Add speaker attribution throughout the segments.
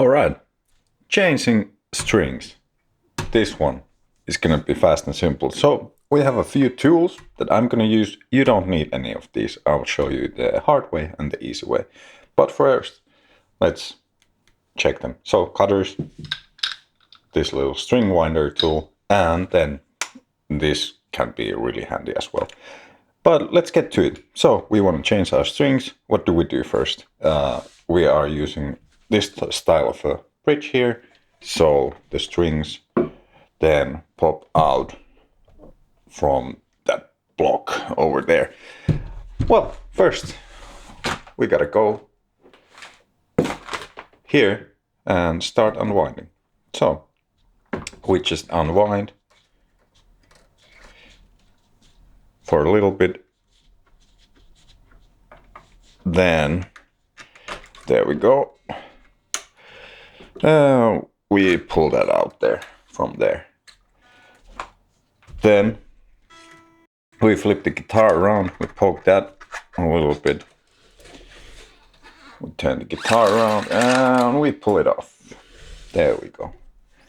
Speaker 1: Alright, changing strings. This one is gonna be fast and simple. So we have a few tools that I'm gonna use. You don't need any of these. I'll show you the hard way and the easy way. But first, let's check them. So cutters, this little string winder tool, and then this can be really handy as well. But let's get to it. So we want to change our strings. What do we do first? We are using this style of a bridge here. So the strings then pop out from that block over there. Well, first we gotta go here and start unwinding. So we just unwind for a little bit. Then there we go. We pull that out there from there. Then we flip the guitar around, we poke that a little bit. We turn the guitar around and we pull it off. There we go.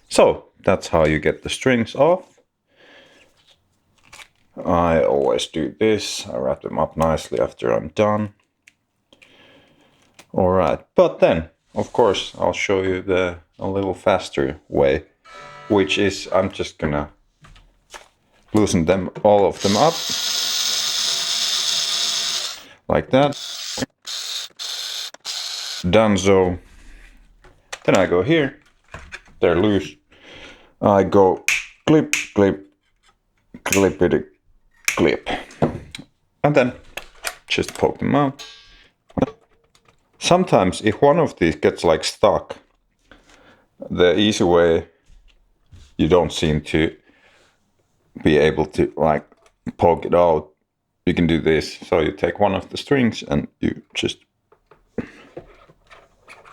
Speaker 1: So that's how you get the strings off. I always do this. I wrap them up nicely after I'm done. Alright, but then of course I'll show you a little faster way, which is I'm just gonna loosen them, all of them up like that. Donezo. Then I go here, they're loose. I go clip, clip, clippity, clip, and then just poke them out. Sometimes if one of these gets like stuck, the easy way, you don't seem to be able to like poke it out. You can do this. So you take one of the strings and you just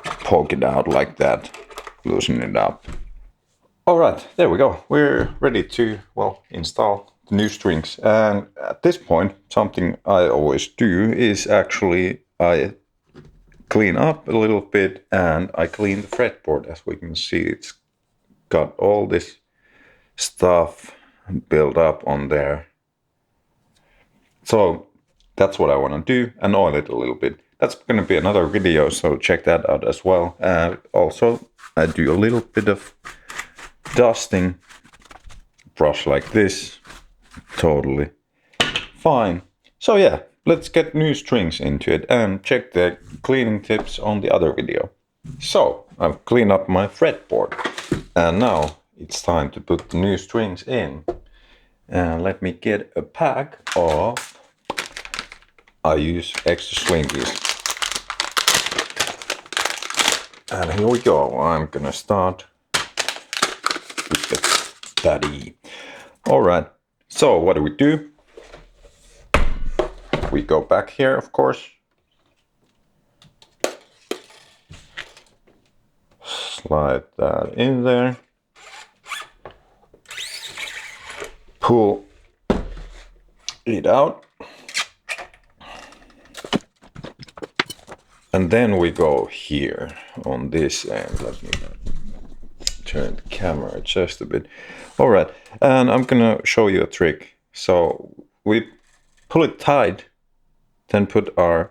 Speaker 1: poke it out like that, loosen it up. All right, there we go. We're ready to, well, install the new strings. And at this point, something I always do is actually I clean up a little bit and I clean the fretboard. As we can see, it's got all this stuff built up on there. So that's what I want to do, and oil it a little bit. That's going to be another video, so check that out as well. And also I do a little bit of dusting, brush like this, totally fine. So yeah, let's get new strings into it and check the cleaning tips on the other video. So I've cleaned up my fretboard and now it's time to put the new strings in. And let me get a pack of, I use extra swingies. And here we go. I'm gonna start with the daddy. All right, so what do? We go back here, of course. Slide that in there. Pull it out. And then we go here on this end. Let me turn the camera just a bit. All right, and I'm gonna show you a trick. So we pull it tight, then put our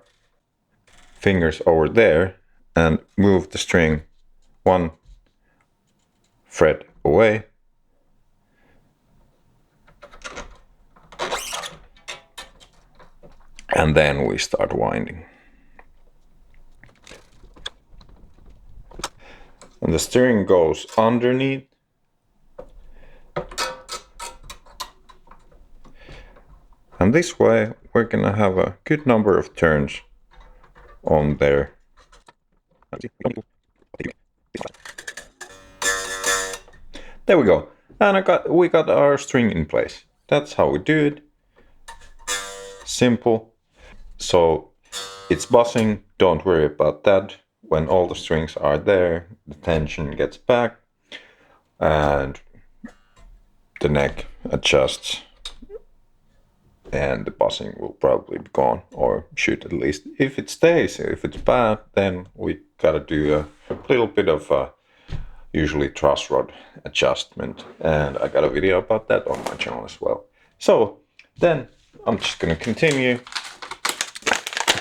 Speaker 1: fingers over there and move the string one fret away. And then we start winding. And the string goes underneath. And this way we're gonna have a good number of turns on there. There we go. And we got our string in place. That's how we do it. Simple. So it's buzzing, don't worry about that. When all the strings are there, the tension gets back and the neck adjusts and the buzzing will probably be gone, or should at least. If it stays, if it's bad, then we gotta do a little bit of usually truss rod adjustment, and I got a video about that on my channel as well. So then I'm just gonna continue,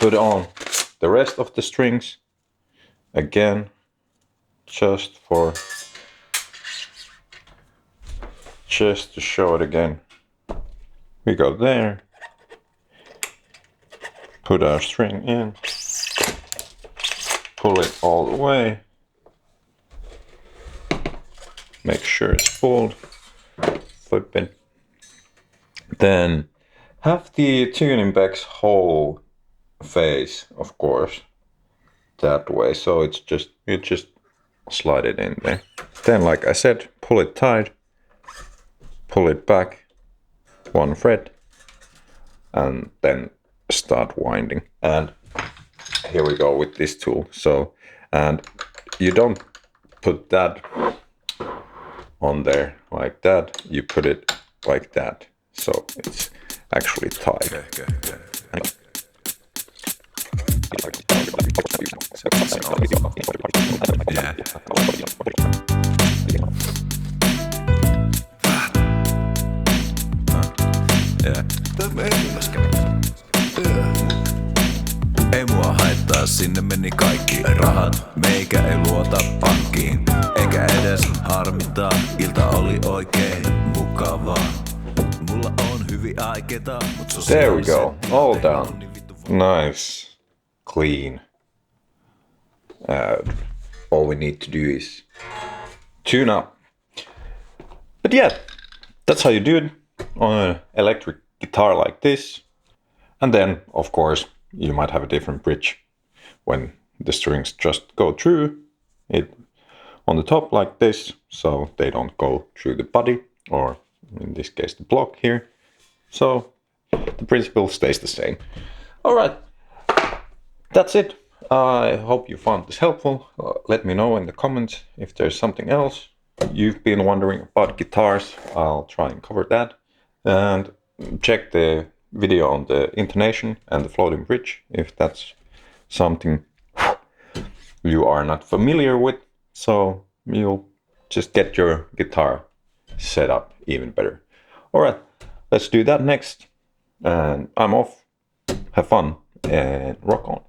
Speaker 1: put on the rest of the strings again, just to show it again. We go there, put our string in, pull it all the way, make sure it's pulled, flip it. Then have the tuning box whole face, of course, that way. So it's just, you just slide it in there. Then, like I said, pull it tight, pull it back one fret, and then start winding. And here we go with this tool. So, and you don't put that on there like that, you put it like that, so it's actually tight.
Speaker 2: Yeah. Ei mua haittaa, sinne meni kaikki rahat. Meikä ei luota pankkiin, eikä edes harmittaa. Ilta oli oikein mukavaa. Mulla on hyviä aikeita, mut
Speaker 1: there we go, all done. Nice, clean. All we need to do is tune up. But yeah, that's how you do it on an electric guitar like this. And then, of course, you might have a different bridge when the strings just go through it on the top like this, so they don't go through the body, or in this case the block here. So the principle stays the same. Alright, that's it. I hope you found this helpful. Let me know in the comments if there's something else you've been wondering about guitars. I'll try and cover that. And check the video on the intonation and the floating bridge if that's something you are not familiar with, so you'll just get your guitar set up even better. Alright, let's do that next, and I'm off. Have fun and rock on.